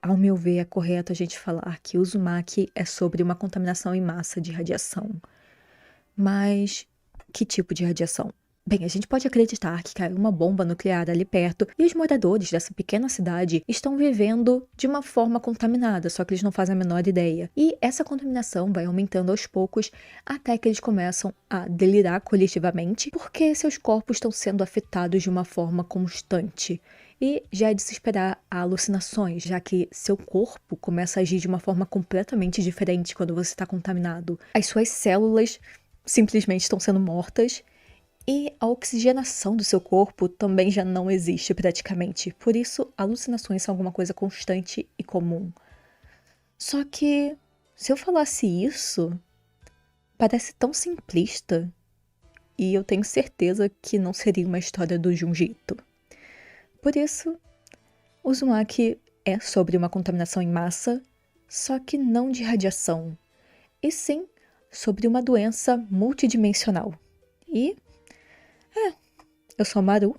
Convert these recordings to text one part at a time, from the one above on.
ao meu ver, é correto a gente falar que o Uzumaki é sobre uma contaminação em massa de radiação. Mas que tipo de radiação? Bem, a gente pode acreditar que caiu uma bomba nuclear ali perto e os moradores dessa pequena cidade estão vivendo de uma forma contaminada, só que eles não fazem a menor ideia. E essa contaminação vai aumentando aos poucos até que eles começam a delirar coletivamente porque seus corpos estão sendo afetados de uma forma constante. E já é de se esperar alucinações, já que seu corpo começa a agir de uma forma completamente diferente quando você está contaminado. As suas células simplesmente estão sendo mortas e a oxigenação do seu corpo também já não existe praticamente. Por isso, alucinações são alguma coisa constante e comum. Só que, se eu falasse isso, parece tão simplista. E eu tenho certeza que não seria uma história do Junji Ito. Por isso, Uzumaki é sobre uma contaminação em massa, só que não de radiação, e sim sobre uma doença multidimensional. E eu sou a Maru.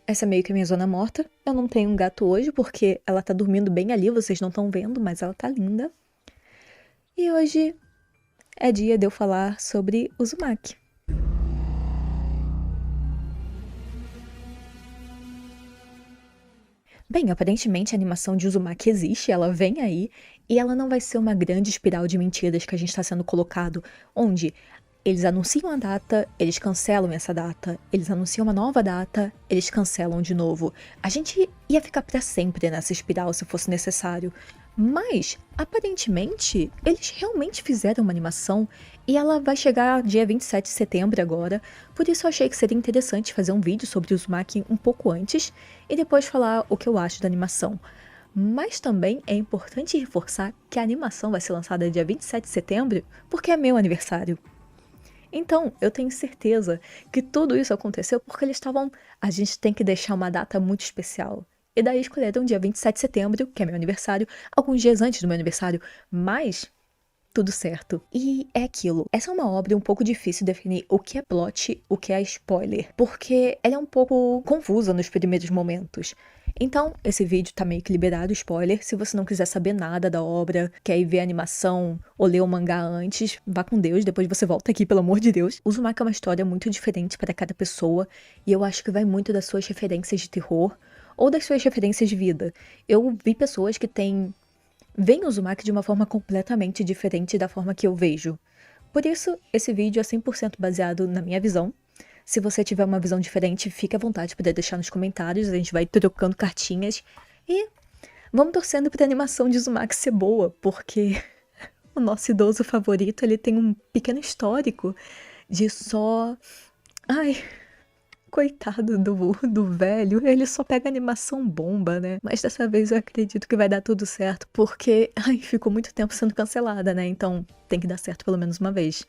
Essa é meio que a minha zona morta. Eu não tenho um gato hoje porque ela tá dormindo bem ali, vocês não estão vendo, mas ela tá linda. E hoje é dia de eu falar sobre Uzumaki. Bem, aparentemente a animação de Uzumaki existe, ela vem aí, e ela não vai ser uma grande espiral de mentiras que a gente está sendo colocado, onde eles anunciam a data, eles cancelam essa data, eles anunciam uma nova data, eles cancelam de novo. A gente ia ficar pra sempre nessa espiral se fosse necessário. Mas, aparentemente, eles realmente fizeram uma animação e ela vai chegar dia 27 de setembro agora. Por isso eu achei que seria interessante fazer um vídeo sobre o Uzumaki um pouco antes e depois falar o que eu acho da animação. Mas também é importante reforçar que a animação vai ser lançada dia 27 de setembro porque é meu aniversário. Então, eu tenho certeza que tudo isso aconteceu porque eles estavam... A gente tem que deixar uma data muito especial. E daí escolheram dia 27 de setembro, que é meu aniversário, alguns dias antes do meu aniversário, mas tudo certo. E é aquilo. Essa é uma obra um pouco difícil de definir o que é plot, o que é spoiler, porque ela é um pouco confusa nos primeiros momentos. Então, esse vídeo tá meio que liberado spoiler. Se você não quiser saber nada da obra, quer ir ver a animação ou ler o mangá antes, vá com Deus, depois você volta aqui, pelo amor de Deus. Uzumaki é uma história muito diferente para cada pessoa, e eu acho que vai muito das suas referências de terror ou das suas referências de vida. Eu vi pessoas que veem o Uzumaki de uma forma completamente diferente da forma que eu vejo. Por isso, esse vídeo é 100% baseado na minha visão. Se você tiver uma visão diferente, fique à vontade para deixar nos comentários, a gente vai trocando cartinhas. E vamos torcendo para a animação de Uzumaki ser boa, porque o nosso idoso favorito, ele tem um pequeno histórico de só... Ai... Coitado do velho, ele só pega animação bomba, né? Mas dessa vez eu acredito que vai dar tudo certo, porque, ai, ficou muito tempo sendo cancelada, né? Então tem que dar certo pelo menos uma vez.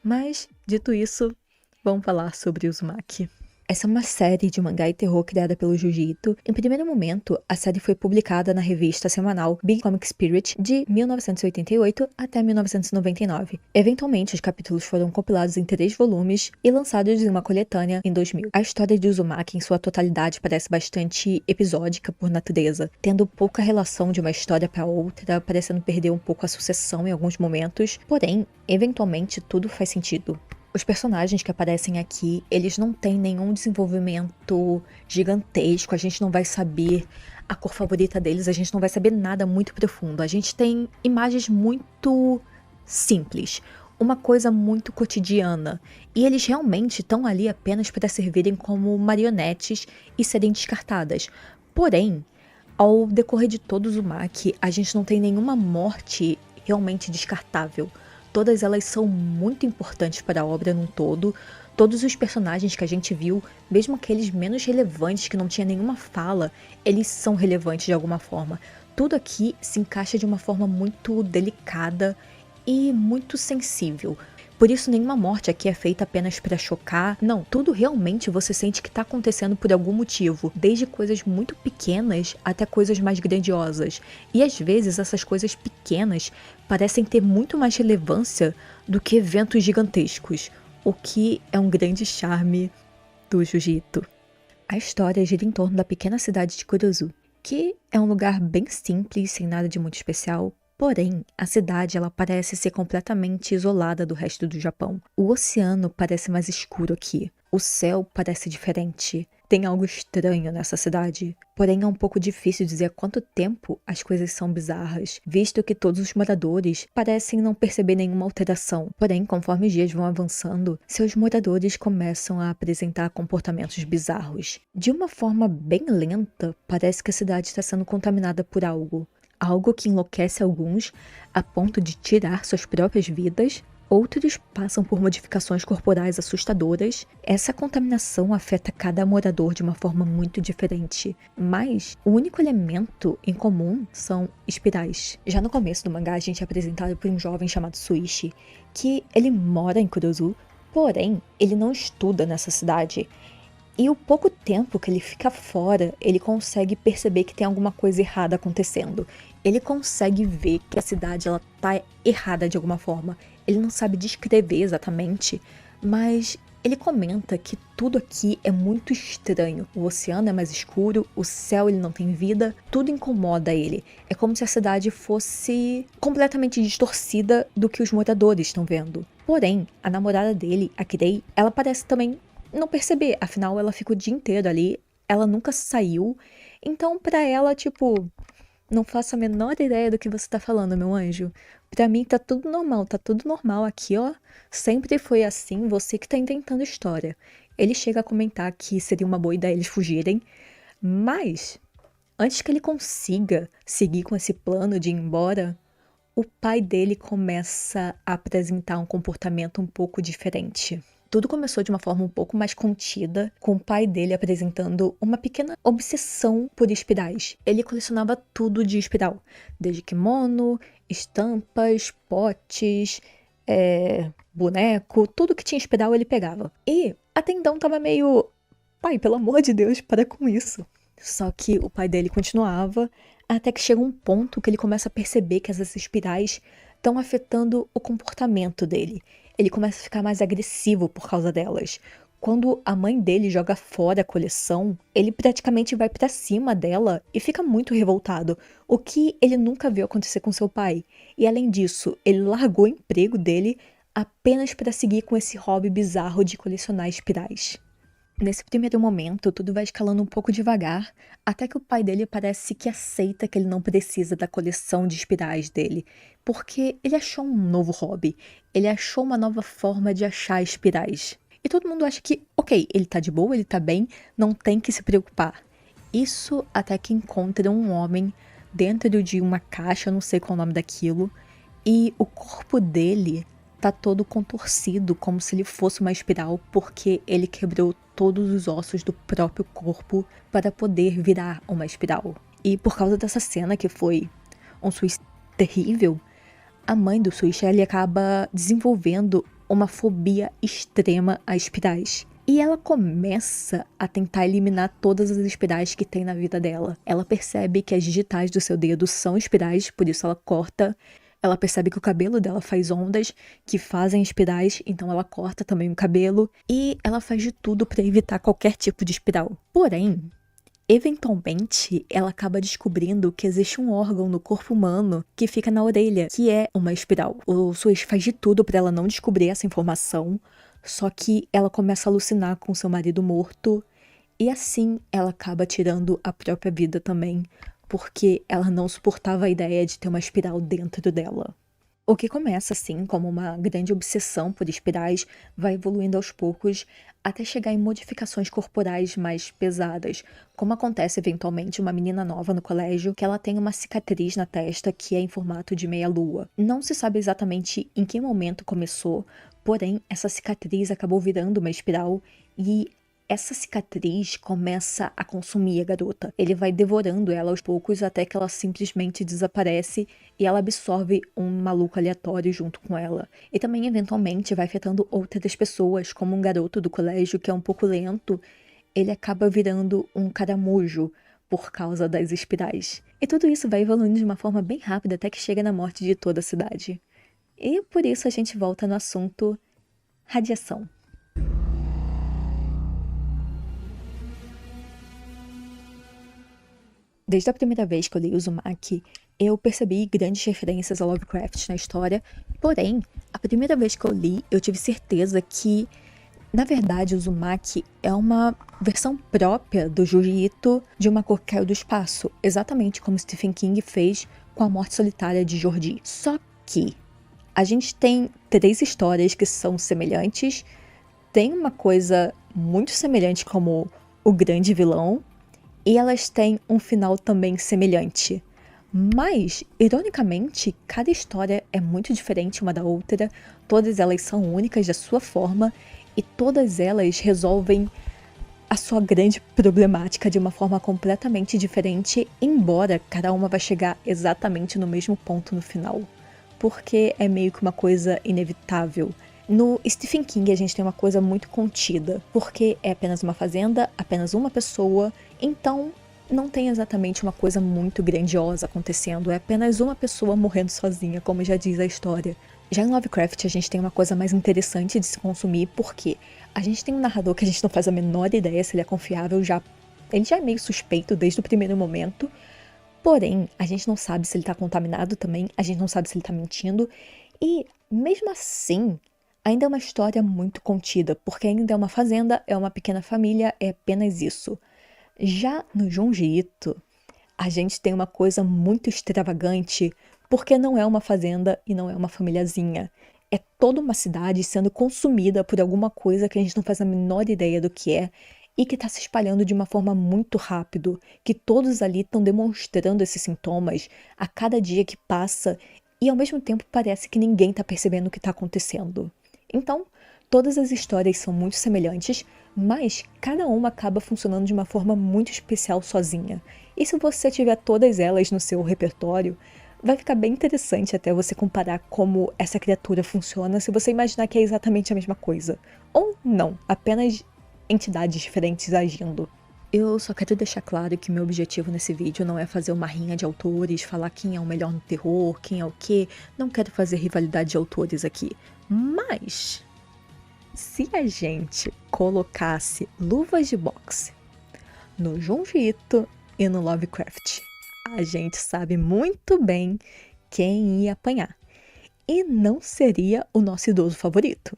Mas, dito isso, vamos falar sobre Uzumaki. Essa é uma série de mangá e terror criada pelo Junji Ito. Em primeiro momento, a série foi publicada na revista semanal Big Comic Spirit de 1988 até 1999. Eventualmente, os capítulos foram compilados em 3 volumes e lançados em uma coletânea em 2000. A história de Uzumaki em sua totalidade parece bastante episódica por natureza, tendo pouca relação de uma história para outra, parecendo perder um pouco a sucessão em alguns momentos, porém, eventualmente tudo faz sentido. Os personagens que aparecem aqui, eles não têm nenhum desenvolvimento gigantesco, a gente não vai saber a cor favorita deles, a gente não vai saber nada muito profundo. A gente tem imagens muito simples, uma coisa muito cotidiana. E eles realmente estão ali apenas para servirem como marionetes e serem descartadas. Porém, ao decorrer de todo o Uzumaki, a gente não tem nenhuma morte realmente descartável. Todas elas são muito importantes para a obra num todo. Todos os personagens que a gente viu, mesmo aqueles menos relevantes que não tinha nenhuma fala, eles são relevantes de alguma forma. Tudo aqui se encaixa de uma forma muito delicada e muito sensível. Por isso nenhuma morte aqui é feita apenas para chocar. Não, tudo realmente você sente que está acontecendo por algum motivo. Desde coisas muito pequenas até coisas mais grandiosas. E às vezes essas coisas pequenas parecem ter muito mais relevância do que eventos gigantescos. O que é um grande charme do Junji Ito. A história gira em torno da pequena cidade de Kurozu. que é um lugar bem simples, sem nada de muito especial. Porém, a cidade ela parece ser completamente isolada do resto do Japão. O oceano parece mais escuro aqui. O céu parece diferente. Tem algo estranho nessa cidade. Porém, é um pouco difícil dizer há quanto tempo as coisas são bizarras, visto que todos os moradores parecem não perceber nenhuma alteração. Porém, conforme os dias vão avançando, seus moradores começam a apresentar comportamentos bizarros. De uma forma bem lenta, parece que a cidade está sendo contaminada por algo. Algo que enlouquece alguns a ponto de tirar suas próprias vidas. Outros passam por modificações corporais assustadoras. Essa contaminação afeta cada morador de uma forma muito diferente, mas o único elemento em comum são espirais. Já no começo do mangá, a gente é apresentado por um jovem chamado Suishi, que ele mora em Kurozu, porém, ele não estuda nessa cidade. E o pouco tempo que ele fica fora, ele consegue perceber que tem alguma coisa errada acontecendo. Ele consegue ver que a cidade ela tá errada de alguma forma. Ele não sabe descrever exatamente, mas ele comenta que tudo aqui é muito estranho. O oceano é mais escuro, o céu ele não tem vida, tudo incomoda ele. É como se a cidade fosse completamente distorcida do que os moradores estão vendo. Porém, a namorada dele, a Kirei, ela parece também não perceber, afinal ela fica o dia inteiro ali, ela nunca saiu, então pra ela, tipo, não faço a menor ideia do que você tá falando, meu anjo. Pra mim tá tudo normal aqui, ó, sempre foi assim, você que tá inventando história. Ele chega a comentar que seria uma boa ideia eles fugirem, mas antes que ele consiga seguir com esse plano de ir embora, o pai dele começa a apresentar um comportamento um pouco diferente. Tudo começou de uma forma um pouco mais contida, com o pai dele apresentando uma pequena obsessão por espirais. Ele colecionava tudo de espiral, desde kimono, estampas, potes, boneco, tudo que tinha espiral ele pegava. E até então tava meio, pai, pelo amor de Deus, para com isso. Só que o pai dele continuava, até que chega um ponto que ele começa a perceber que essas espirais estão afetando o comportamento dele. Ele começa a ficar mais agressivo por causa delas. Quando a mãe dele joga fora a coleção, ele praticamente vai pra cima dela e fica muito revoltado, o que ele nunca viu acontecer com seu pai. E além disso, ele largou o emprego dele apenas para seguir com esse hobby bizarro de colecionar espirais. Nesse primeiro momento, tudo vai escalando um pouco devagar, até que o pai dele parece que aceita que ele não precisa da coleção de espirais dele, porque ele achou um novo hobby, ele achou uma nova forma de achar espirais. E todo mundo acha que, ok, ele tá de boa, ele tá bem, não tem que se preocupar. Isso até que encontra um homem dentro de uma caixa, não sei qual é o nome daquilo, e o corpo dele tá todo contorcido, como se ele fosse uma espiral, porque ele quebrou todos os ossos do próprio corpo para poder virar uma espiral. E por causa dessa cena, que foi um suicídio terrível, a mãe do Suichi ele acaba desenvolvendo uma fobia extrema a espirais. E ela começa a tentar eliminar todas as espirais que tem na vida dela. Ela percebe que as digitais do seu dedo são espirais, por isso ela corta. Ela percebe que o cabelo dela faz ondas que fazem espirais, então ela corta também o cabelo. E ela faz de tudo para evitar qualquer tipo de espiral. Porém, eventualmente, ela acaba descobrindo que existe um órgão no corpo humano que fica na orelha, que é uma espiral. O Suichi faz de tudo para ela não descobrir essa informação, só que ela começa a alucinar com seu marido morto, e assim ela acaba tirando a própria vida também, porque ela não suportava a ideia de ter uma espiral dentro dela. O que começa assim como uma grande obsessão por espirais vai evoluindo aos poucos até chegar em modificações corporais mais pesadas, como acontece eventualmente uma menina nova no colégio que ela tem uma cicatriz na testa que é em formato de meia-lua. Não se sabe exatamente em que momento começou, porém essa cicatriz acabou virando uma espiral e essa cicatriz começa a consumir a garota. Ele vai devorando ela aos poucos até que ela simplesmente desaparece e ela absorve um maluco aleatório junto com ela. E também, eventualmente, vai afetando outras pessoas, como um garoto do colégio que é um pouco lento. Ele acaba virando um caramujo por causa das espirais. E tudo isso vai evoluindo de uma forma bem rápida até que chega na morte de toda a cidade. E por isso a gente volta no assunto radiação. Desde a primeira vez que eu li Uzumaki, eu percebi grandes referências a Lovecraft na história, porém, a primeira vez que eu li, eu tive certeza que, na verdade, Uzumaki é uma versão própria do Junji Ito de Uma Cor que Caiu do Espaço, exatamente como Stephen King fez com A Morte Solitária de Jordi. Só que a gente tem 3 histórias que são semelhantes, tem uma coisa muito semelhante como o grande vilão, e elas têm um final também semelhante. Mas, ironicamente, cada história é muito diferente uma da outra, todas elas são únicas da sua forma, e todas elas resolvem a sua grande problemática de uma forma completamente diferente, embora cada uma vai chegar exatamente no mesmo ponto no final. Porque é meio que uma coisa inevitável. No Stephen King a gente tem uma coisa muito contida, porque é apenas uma fazenda, apenas uma pessoa, então não tem exatamente uma coisa muito grandiosa acontecendo, é apenas uma pessoa morrendo sozinha, como já diz a história. Já em Lovecraft a gente tem uma coisa mais interessante de se consumir, porque a gente tem um narrador que a gente não faz a menor ideia se ele é confiável, ele já é meio suspeito desde o primeiro momento, porém a gente não sabe se ele tá contaminado também, a gente não sabe se ele tá mentindo, e mesmo assim ainda é uma história muito contida, porque ainda é uma fazenda, é uma pequena família, é apenas isso. Já no Junji Ito, a gente tem uma coisa muito extravagante, porque não é uma fazenda e não é uma famíliazinha. É toda uma cidade sendo consumida por alguma coisa que a gente não faz a menor ideia do que é, e que está se espalhando de uma forma muito rápido, que todos ali estão demonstrando esses sintomas a cada dia que passa, e ao mesmo tempo parece que ninguém está percebendo o que está acontecendo. Então, todas as histórias são muito semelhantes, mas cada uma acaba funcionando de uma forma muito especial sozinha. E se você tiver todas elas no seu repertório, vai ficar bem interessante até você comparar como essa criatura funciona se você imaginar que é exatamente a mesma coisa. Ou não, apenas entidades diferentes agindo. Eu só quero deixar claro que meu objetivo nesse vídeo não é fazer uma rinha de autores, falar quem é o melhor no terror, quem é o quê. Não quero fazer rivalidade de autores aqui. Mas, se a gente colocasse luvas de boxe no Junji Ito e no Lovecraft, a gente sabe muito bem quem ia apanhar. E não seria o nosso idoso favorito.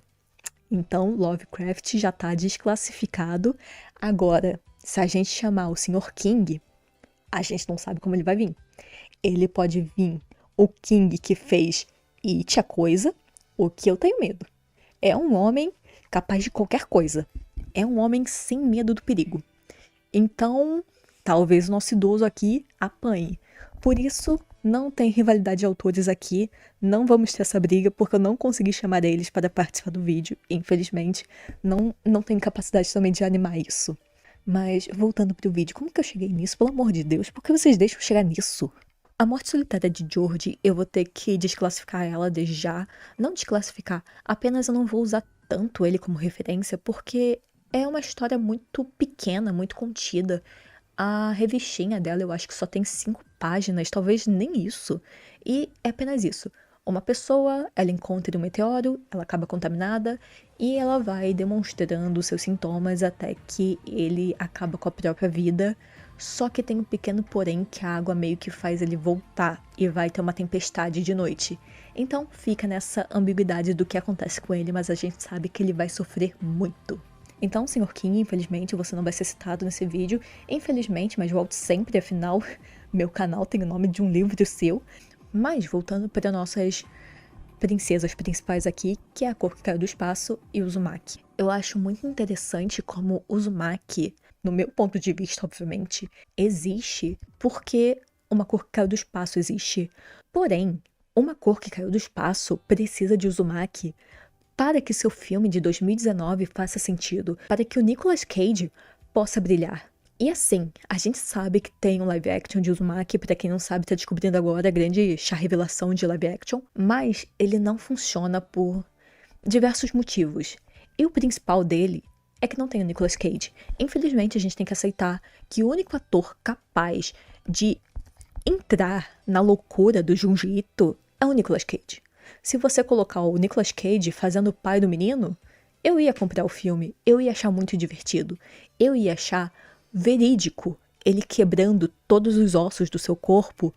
Então, Lovecraft já está desclassificado. Agora, se a gente chamar o Sr. King, a gente não sabe como ele vai vir. Ele pode vir o King que fez It, a Coisa, o que eu tenho medo. É um homem capaz de qualquer coisa. É um homem sem medo do perigo. Então, talvez o nosso idoso aqui apanhe. Por isso, não tem rivalidade de autores aqui, não vamos ter essa briga, porque eu não consegui chamar eles para participar do vídeo, infelizmente. Não tenho capacidade também de animar isso. Mas, voltando pro vídeo, como que eu cheguei nisso? Pelo amor de Deus, por que vocês deixam eu chegar nisso? A Morte Solitária de Jordi, eu vou ter que desclassificar ela desde já. Não desclassificar, apenas eu não vou usar tanto ele como referência, porque é uma história muito pequena, muito contida. A revistinha dela eu acho que só tem 5 páginas, talvez nem isso. E é apenas isso. Uma pessoa, ela encontra um meteoro, ela acaba contaminada e ela vai demonstrando seus sintomas até que ele acaba com a própria vida. Só que tem um pequeno porém que a água meio que faz ele voltar e vai ter uma tempestade de noite. Então fica nessa ambiguidade do que acontece com ele, mas a gente sabe que ele vai sofrer muito. Então, Sr. King, infelizmente você não vai ser citado nesse vídeo. Infelizmente, mas volte sempre, afinal, meu canal tem o nome de um livro seu. Mas, voltando para nossas princesas principais aqui, que é a Cor que Caiu do Espaço e Uzumaki. Eu acho muito interessante como Uzumaki, no meu ponto de vista, obviamente, existe porque Uma Cor que Caiu do Espaço existe. Porém, Uma Cor que Caiu do Espaço precisa de Uzumaki para que seu filme de 2019 faça sentido, para que o Nicolas Cage possa brilhar. E assim, a gente sabe que tem um live action de Uzumaki, pra quem não sabe, tá descobrindo agora a grande chá revelação de live action, mas ele não funciona por diversos motivos. E o principal dele é que não tem o Nicolas Cage. Infelizmente, a gente tem que aceitar que o único ator capaz de entrar na loucura do Junji Ito é o Nicolas Cage. Se você colocar o Nicolas Cage fazendo o pai do menino, eu ia comprar o filme, eu ia achar muito divertido, eu ia achar verídico, ele quebrando todos os ossos do seu corpo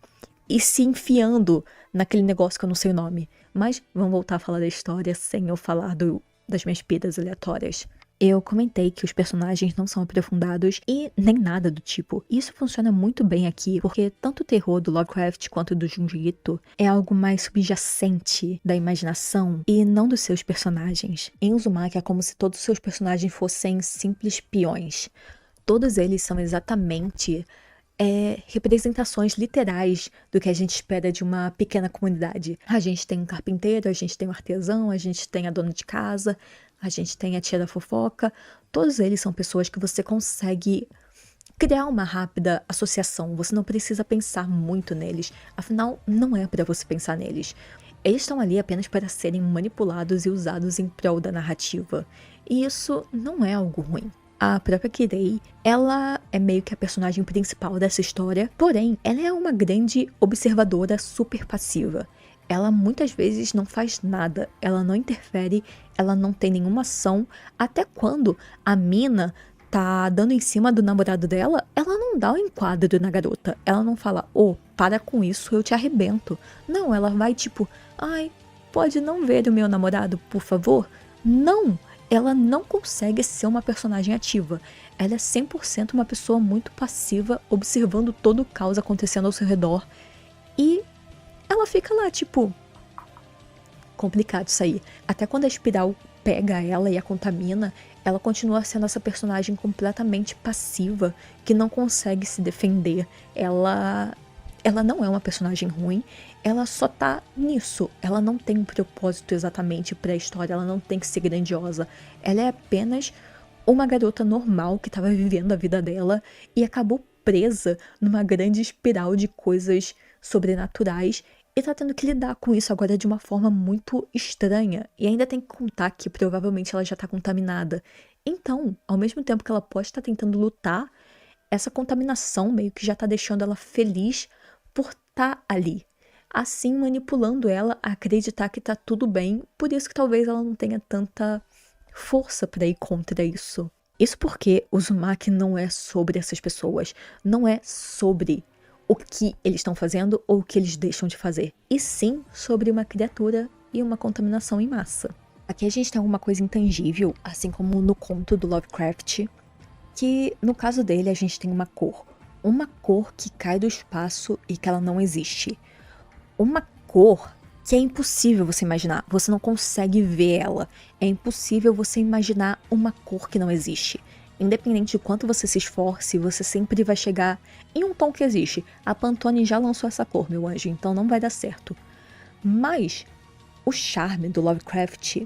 e se enfiando naquele negócio que eu não sei o nome. Mas vamos voltar a falar da história sem eu falar das minhas piadas aleatórias. Eu comentei que os personagens não são aprofundados e nem nada do tipo. Isso funciona muito bem aqui, porque tanto o terror do Lovecraft quanto do Junji Ito é algo mais subjacente da imaginação e não dos seus personagens. Em Uzumaki é como se todos os seus personagens fossem simples peões. Todos eles são exatamente representações literais do que a gente espera de uma pequena comunidade. A gente tem um carpinteiro, a gente tem um artesão, a gente tem a dona de casa, a gente tem a tia da fofoca. Todos eles são pessoas que você consegue criar uma rápida associação. Você não precisa pensar muito neles. Afinal, não é para você pensar neles. Eles estão ali apenas para serem manipulados e usados em prol da narrativa. E isso não é algo ruim. A própria Kirei, ela é meio que a personagem principal dessa história, porém, ela é uma grande observadora super passiva. Ela muitas vezes não faz nada, ela não interfere, ela não tem nenhuma ação, até quando a mina tá dando em cima do namorado dela, ela não dá o enquadro na garota. Ela não fala, para com isso, eu te arrebento. Não, ela vai tipo, ai, pode não ver o meu namorado, por favor? Não! Ela não consegue ser uma personagem ativa. Ela é 100% uma pessoa muito passiva, observando todo o caos acontecendo ao seu redor. E ela fica lá, tipo... complicado isso aí. Até quando a espiral pega ela e a contamina, ela continua sendo essa personagem completamente passiva, que não consegue se defender. Ela não é uma personagem ruim, ela só tá nisso. Ela não tem um propósito exatamente pra história, ela não tem que ser grandiosa. Ela é apenas uma garota normal que tava vivendo a vida dela e acabou presa numa grande espiral de coisas sobrenaturais e tá tendo que lidar com isso agora de uma forma muito estranha. E ainda tem que contar que provavelmente ela já tá contaminada. Então, ao mesmo tempo que ela pode estar tentando lutar, essa contaminação meio que já tá deixando ela feliz por estar ali, assim manipulando ela a acreditar que tá tudo bem, por isso que talvez ela não tenha tanta força para ir contra isso. Isso porque o Uzumaki não é sobre essas pessoas, não é sobre o que eles estão fazendo ou o que eles deixam de fazer, e sim sobre uma criatura e uma contaminação em massa. Aqui a gente tem alguma coisa intangível, assim como no conto do Lovecraft, que no caso dele a gente tem uma cor que cai do espaço e que ela não existe. Uma cor que é impossível você imaginar, você não consegue ver ela. É impossível você imaginar uma cor que não existe. Independente de quanto você se esforce, você sempre vai chegar em um tom que existe. A Pantone já lançou essa cor, meu anjo, então não vai dar certo. Mas o charme do Lovecraft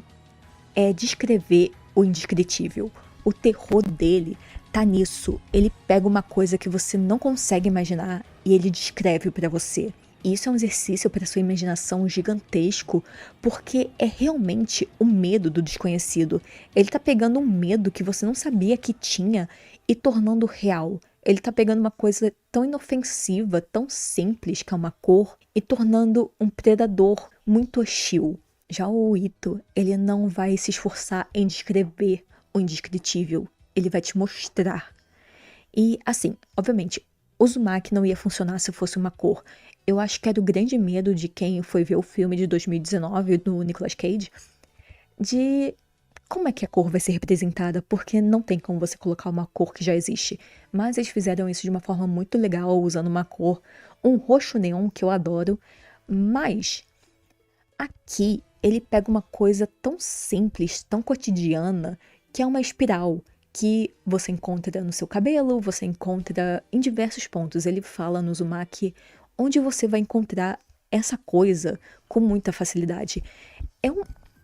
é descrever o indescritível. O terror dele tá nisso. Ele pega uma coisa que você não consegue imaginar e ele descreve pra você. E isso é um exercício para sua imaginação gigantesco, porque é realmente o medo do desconhecido. Ele tá pegando um medo que você não sabia que tinha e tornando real. Ele tá pegando uma coisa tão inofensiva, tão simples, que é uma cor, e tornando um predador muito hostil. Já o Ito, ele não vai se esforçar em descrever o indescritível. Ele vai te mostrar. E, assim, obviamente, o Uzumaki não ia funcionar se fosse uma cor. Eu acho que era o grande medo de quem foi ver o filme de 2019 do Nicolas Cage, de como é que a cor vai ser representada, porque não tem como você colocar uma cor que já existe. Mas eles fizeram isso de uma forma muito legal, usando uma cor, um roxo neon que eu adoro, mas aqui ele pega uma coisa tão simples, tão cotidiana, que é uma espiral que você encontra no seu cabelo, você encontra em diversos pontos. Ele fala no Uzumaki onde você vai encontrar essa coisa com muita facilidade. É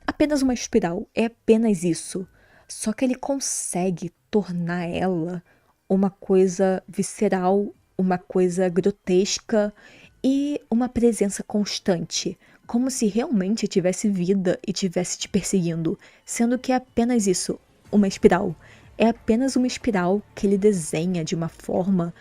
apenas uma espiral, é apenas isso. Só que ele consegue tornar ela uma coisa visceral, uma coisa grotesca e uma presença constante, como se realmente tivesse vida e tivesse te perseguindo, sendo que é apenas isso, uma espiral. É apenas uma espiral que ele desenha de uma forma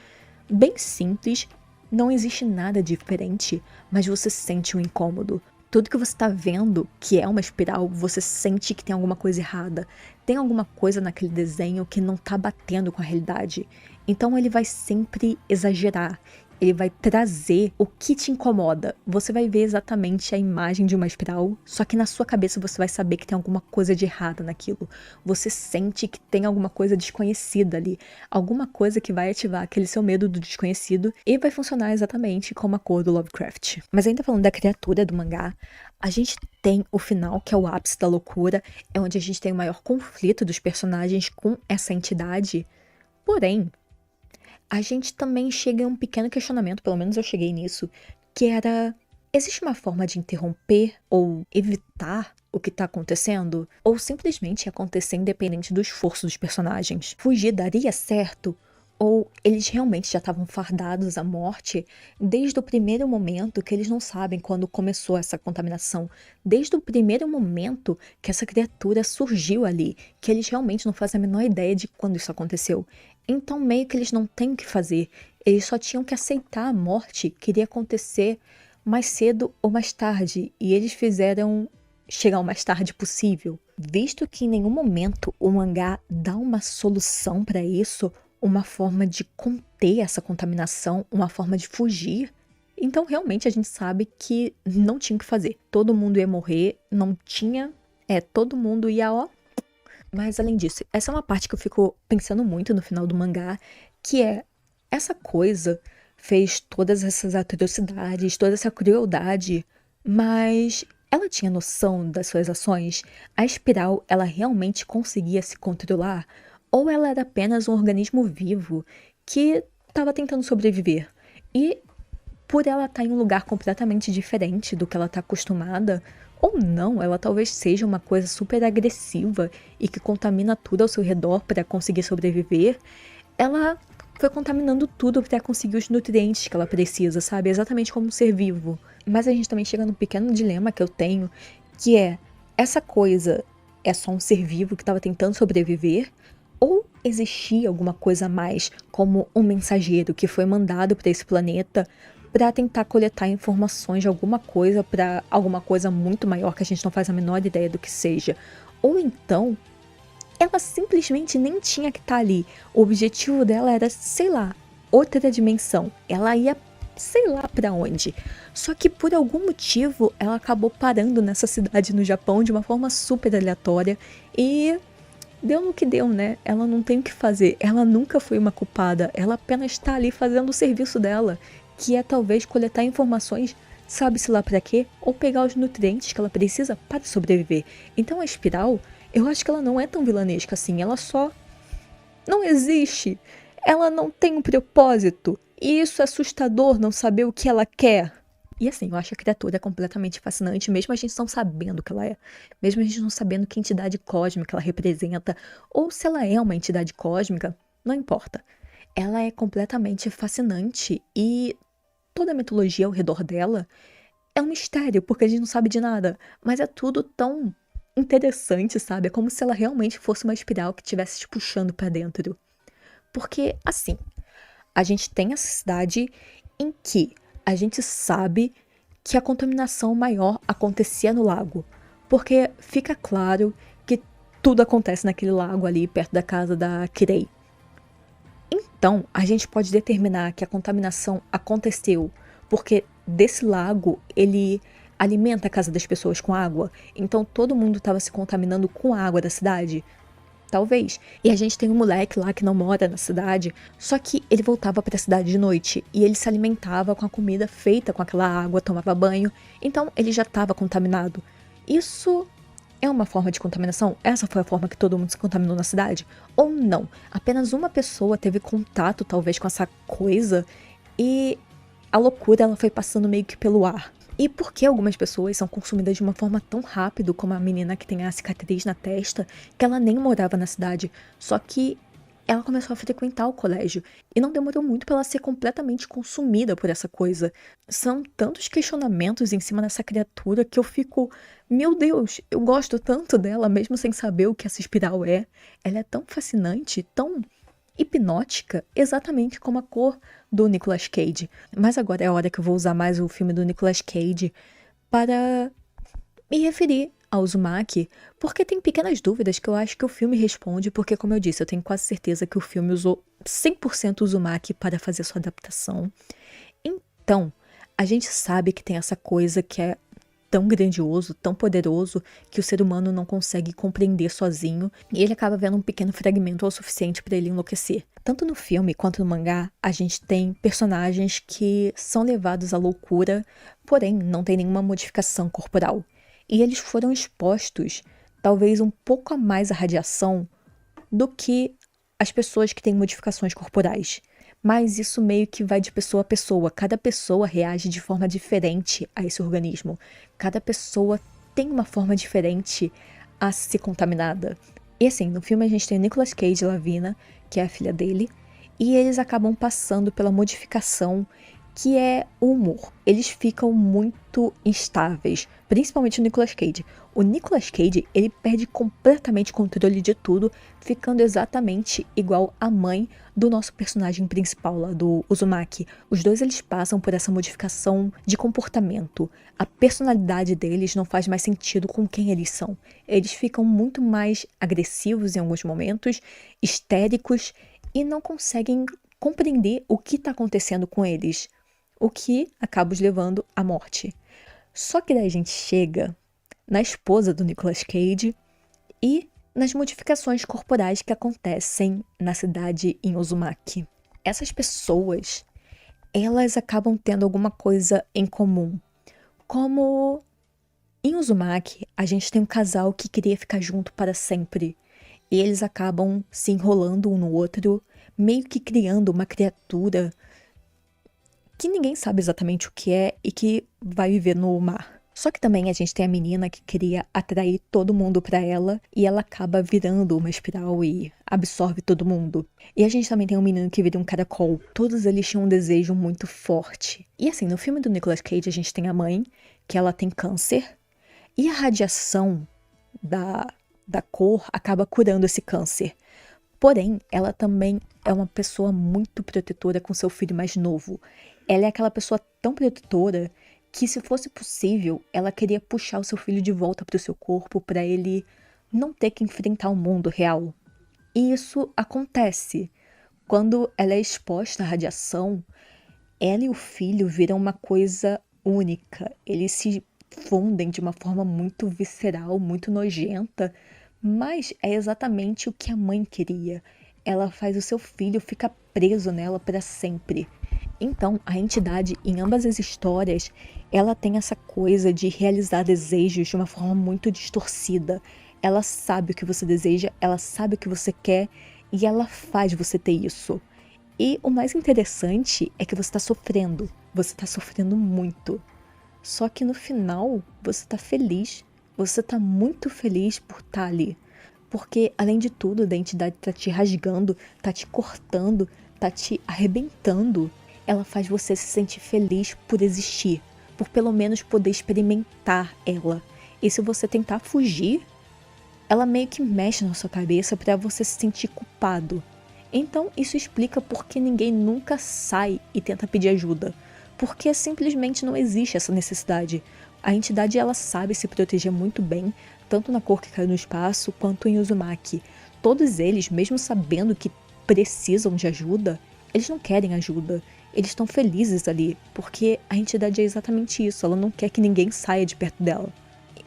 bem simples, não existe nada diferente, mas você sente um incômodo. Tudo que você está vendo, que é uma espiral, você sente que tem alguma coisa errada. tem alguma coisa naquele desenho que não tá batendo com a realidade. Então ele vai sempre exagerar. Ele vai trazer o que te incomoda. Você vai ver exatamente a imagem de uma espiral, só que na sua cabeça você vai saber que tem alguma coisa de errado naquilo. Você sente que tem alguma coisa desconhecida ali. Alguma coisa que vai ativar aquele seu medo do desconhecido e vai funcionar exatamente como a cor do Lovecraft. Mas ainda falando da criatura do mangá, a gente tem o final, que é o ápice da loucura, é onde a gente tem o maior conflito dos personagens com essa entidade. Porém, a gente também chega a um pequeno questionamento, pelo menos eu cheguei nisso, que era: existe uma forma de interromper ou evitar o que tá acontecendo? Ou simplesmente acontecer independente do esforço dos personagens? Fugir daria certo? Ou eles realmente já estavam fardados à morte desde o primeiro momento que eles não sabem quando começou essa contaminação? Desde o primeiro momento que essa criatura surgiu ali, que eles realmente não fazem a menor ideia de quando isso aconteceu. Então meio que eles não têm o que fazer, eles só tinham que aceitar a morte que iria acontecer mais cedo ou mais tarde, e eles fizeram chegar o mais tarde possível. Visto que em nenhum momento o mangá dá uma solução para isso, uma forma de conter essa contaminação, uma forma de fugir, então realmente a gente sabe que não tinha o que fazer. Todo mundo ia morrer, não tinha, todo mundo ia, ó. Mas além disso, essa é uma parte que eu fico pensando muito no final do mangá, que é: essa coisa fez todas essas atrocidades, toda essa crueldade, mas ela tinha noção das suas ações? A espiral, ela realmente conseguia se controlar? Ou ela era apenas um organismo vivo que estava tentando sobreviver? E por ela estar em um lugar completamente diferente do que ela está acostumada, ou não, ela talvez seja uma coisa super agressiva e que contamina tudo ao seu redor para conseguir sobreviver, ela foi contaminando tudo para conseguir os nutrientes que ela precisa, sabe? Exatamente como um ser vivo. Mas a gente também chega num pequeno dilema que eu tenho, que é: essa coisa é só um ser vivo que estava tentando sobreviver? Ou existia alguma coisa a mais, como um mensageiro que foi mandado para esse planeta para tentar coletar informações de alguma coisa para alguma coisa muito maior que a gente não faz a menor ideia do que seja? Ou então, ela simplesmente nem tinha que estar ali. O objetivo dela era, sei lá, outra dimensão. Ela ia, sei lá pra onde. Só que por algum motivo ela acabou parando nessa cidade no Japão de uma forma super aleatória e deu no que deu, né? Ela não tem o que fazer. Ela nunca foi uma culpada. Ela apenas está ali fazendo o serviço dela, que é talvez coletar informações, sabe-se lá pra quê, ou pegar os nutrientes que ela precisa para sobreviver. Então a espiral, eu acho que ela não é tão vilanesca assim. Ela só não existe. Ela não tem um propósito. E isso é assustador, não saber o que ela quer. E assim, eu acho a criatura completamente fascinante, mesmo a gente não sabendo o que ela é. Mesmo a gente não sabendo que entidade cósmica ela representa, ou se ela é uma entidade cósmica, não importa. Ela é completamente fascinante e toda a mitologia ao redor dela é um mistério, porque a gente não sabe de nada. Mas é tudo tão interessante, sabe? É como se ela realmente fosse uma espiral que estivesse te puxando pra dentro. Porque, assim, a gente tem essa cidade em que a gente sabe que a contaminação maior acontecia no lago. Porque fica claro que tudo acontece naquele lago ali, perto da casa da Kirei. Então, a gente pode determinar que a contaminação aconteceu porque desse lago, ele alimenta a casa das pessoas com água. Então, todo mundo estava se contaminando com a água da cidade. Talvez. E a gente tem um moleque lá que não mora na cidade, só que ele voltava para a cidade de noite e ele se alimentava com a comida feita com aquela água, tomava banho, então ele já estava contaminado. Isso é uma forma de contaminação? Essa foi a forma que todo mundo se contaminou na cidade? Ou não? Apenas uma pessoa teve contato, talvez, com essa coisa e a loucura ela foi passando meio que pelo ar. E por que algumas pessoas são consumidas de uma forma tão rápido, como a menina que tem a cicatriz na testa, que ela nem morava na cidade, só que ela começou a frequentar o colégio e não demorou muito para ela ser completamente consumida por essa coisa. São tantos questionamentos em cima dessa criatura que eu fico, meu Deus, eu gosto tanto dela mesmo sem saber o que essa espiral é. Ela é tão fascinante, tão hipnótica, exatamente como a cor do Nicolas Cage. Mas agora é a hora que eu vou usar mais o filme do Nicolas Cage para me referir a Uzumaki, porque tem pequenas dúvidas que eu acho que o filme responde, porque, como eu disse, eu tenho quase certeza que o filme usou 100% Uzumaki para fazer sua adaptação. Então, a gente sabe que tem essa coisa que é tão grandioso, tão poderoso, que o ser humano não consegue compreender sozinho, e ele acaba vendo um pequeno fragmento o suficiente para ele enlouquecer. Tanto no filme quanto no mangá, a gente tem personagens que são levados à loucura, porém não tem nenhuma modificação corporal. E eles foram expostos, talvez um pouco a mais à radiação do que as pessoas que têm modificações corporais. Mas isso meio que vai de pessoa a pessoa. Cada pessoa reage de forma diferente a esse organismo. Cada pessoa tem uma forma diferente a ser contaminada. E assim, no filme a gente tem o Nicolas Cage e Lavina, que é a filha dele, e eles acabam passando pela modificação que é o humor. Eles ficam muito instáveis, principalmente o Nicolas Cage. O Nicolas Cage, ele perde completamente o controle de tudo, ficando exatamente igual a mãe do nosso personagem principal lá, do Uzumaki. Os dois, eles passam por essa modificação de comportamento. A personalidade deles não faz mais sentido com quem eles são. Eles ficam muito mais agressivos em alguns momentos, histéricos, e não conseguem compreender o que está acontecendo com eles, o que acaba os levando à morte. Só que daí a gente chega na esposa do Nicolas Cage e nas modificações corporais que acontecem na cidade em Uzumaki. Essas pessoas, elas acabam tendo alguma coisa em comum. Como em Uzumaki, a gente tem um casal que queria ficar junto para sempre. E eles acabam se enrolando um no outro, meio que criando uma criatura que ninguém sabe exatamente o que é e que vai viver no mar. Só que também a gente tem a menina que queria atrair todo mundo pra ela e ela acaba virando uma espiral e absorve todo mundo. E a gente também tem um menino que vira um caracol. Todos eles tinham um desejo muito forte. E assim, no filme do Nicolas Cage a gente tem a mãe, que ela tem câncer, e a radiação da cor acaba curando esse câncer. Porém, ela também é uma pessoa muito protetora com seu filho mais novo. Ela é aquela pessoa tão protetora que, se fosse possível, ela queria puxar o seu filho de volta para o seu corpo para ele não ter que enfrentar o mundo real. E isso acontece. Quando ela é exposta à radiação, ela e o filho viram uma coisa única. Eles se fundem de uma forma muito visceral, muito nojenta, mas é exatamente o que a mãe queria. Ela faz o seu filho ficar preso nela para sempre. Então, a entidade, em ambas as histórias, ela tem essa coisa de realizar desejos de uma forma muito distorcida. Ela sabe o que você deseja, ela sabe o que você quer e ela faz você ter isso. E o mais interessante é que você tá sofrendo muito. Só que no final, você tá feliz, você tá muito feliz por estar ali. Porque, além de tudo, a entidade tá te rasgando, tá te cortando, tá te arrebentando. Ela faz você se sentir feliz por existir, por pelo menos poder experimentar ela. E se você tentar fugir, ela meio que mexe na sua cabeça para você se sentir culpado. Então isso explica por que ninguém nunca sai e tenta pedir ajuda. Porque simplesmente não existe essa necessidade. A entidade, ela sabe se proteger muito bem, tanto na cor que caiu no espaço, quanto em Uzumaki. Todos eles, mesmo sabendo que precisam de ajuda, eles não querem ajuda. Eles estão felizes ali, porque a entidade é exatamente isso, ela não quer que ninguém saia de perto dela.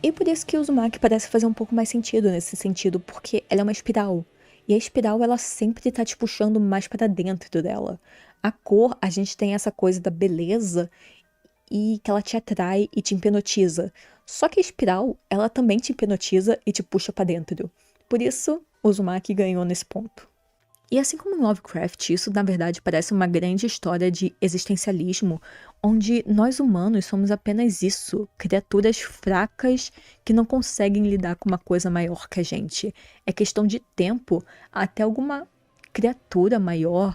E por isso que o Uzumaki parece fazer um pouco mais sentido nesse sentido, porque ela é uma espiral. E a espiral, ela sempre tá te puxando mais para dentro dela. A cor, a gente tem essa coisa da beleza e que ela te atrai e te hipnotiza. Só que a espiral, ela também te hipnotiza e te puxa para dentro. Por isso, o Uzumaki ganhou nesse ponto. E assim como em Lovecraft, isso na verdade parece uma grande história de existencialismo, onde nós humanos somos apenas isso, criaturas fracas que não conseguem lidar com uma coisa maior que a gente. É questão de tempo até alguma criatura maior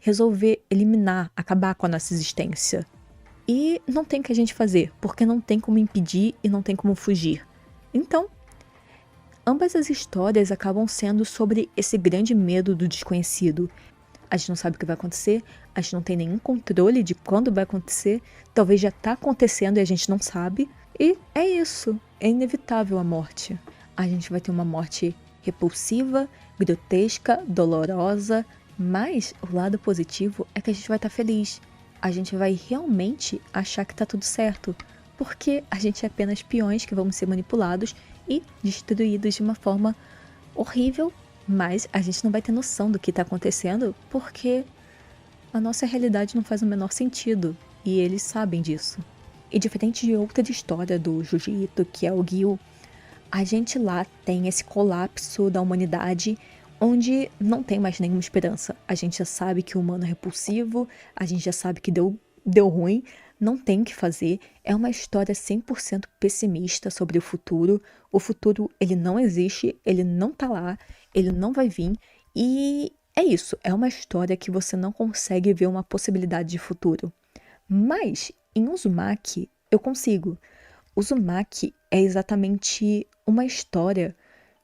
resolver eliminar, acabar com a nossa existência. E não tem o que a gente fazer, porque não tem como impedir e não tem como fugir. Então, ambas as histórias acabam sendo sobre esse grande medo do desconhecido. a gente não sabe o que vai acontecer, a gente não tem nenhum controle de quando vai acontecer, talvez já tá acontecendo e a gente não sabe. E é isso, é inevitável a morte. A gente vai ter uma morte repulsiva, grotesca, dolorosa, mas o lado positivo é que a gente vai estar feliz. A gente vai realmente achar que tá tudo certo, porque a gente é apenas peões que vamos ser manipulados e destruídos de uma forma horrível, mas a gente não vai ter noção do que está acontecendo porque a nossa realidade não faz o menor sentido e eles sabem disso. E diferente de outra história do Jiu-Jitsu, que é o Gil, a gente lá tem esse colapso da humanidade onde não tem mais nenhuma esperança. A gente já sabe que o humano é repulsivo, a gente já sabe que deu ruim, não tem o que fazer. É uma história 100% pessimista sobre o futuro. O futuro, ele não existe, ele não tá lá, ele não vai vir. E é isso, é uma história que você não consegue ver uma possibilidade de futuro. Mas, em Uzumaki, eu consigo. Uzumaki é exatamente uma história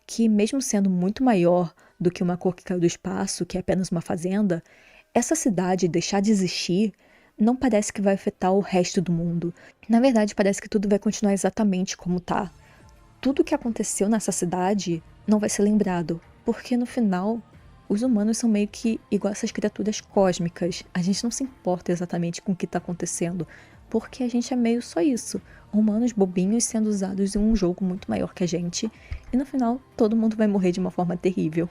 que, mesmo sendo muito maior do que uma cor que caiu do espaço, que é apenas uma fazenda, essa cidade deixar de existir não parece que vai afetar o resto do mundo. Na verdade, parece que tudo vai continuar exatamente como tá. Tudo que aconteceu nessa cidade não vai ser lembrado, porque no final, os humanos são meio que igual essas criaturas cósmicas. A gente não se importa exatamente com o que tá acontecendo, porque a gente é meio só isso. Humanos bobinhos sendo usados em um jogo muito maior que a gente, e no final todo mundo vai morrer de uma forma terrível.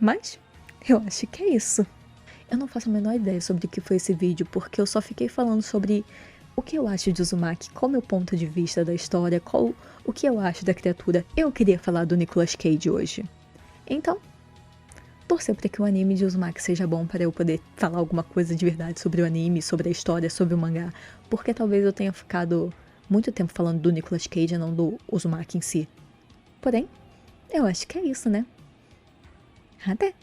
Mas eu acho que é isso. Eu não faço a menor ideia sobre o que foi esse vídeo, porque eu só fiquei falando sobre o que eu acho de Uzumaki, qual é o meu ponto de vista da história, o que eu acho da criatura. Eu queria falar do Nicolas Cage hoje. Então, torcer para que o anime de Uzumaki seja bom para eu poder falar alguma coisa de verdade sobre o anime, sobre a história, sobre o mangá, porque talvez eu tenha ficado muito tempo falando do Nicolas Cage e não do Uzumaki em si. Porém, eu acho que é isso, né? Até!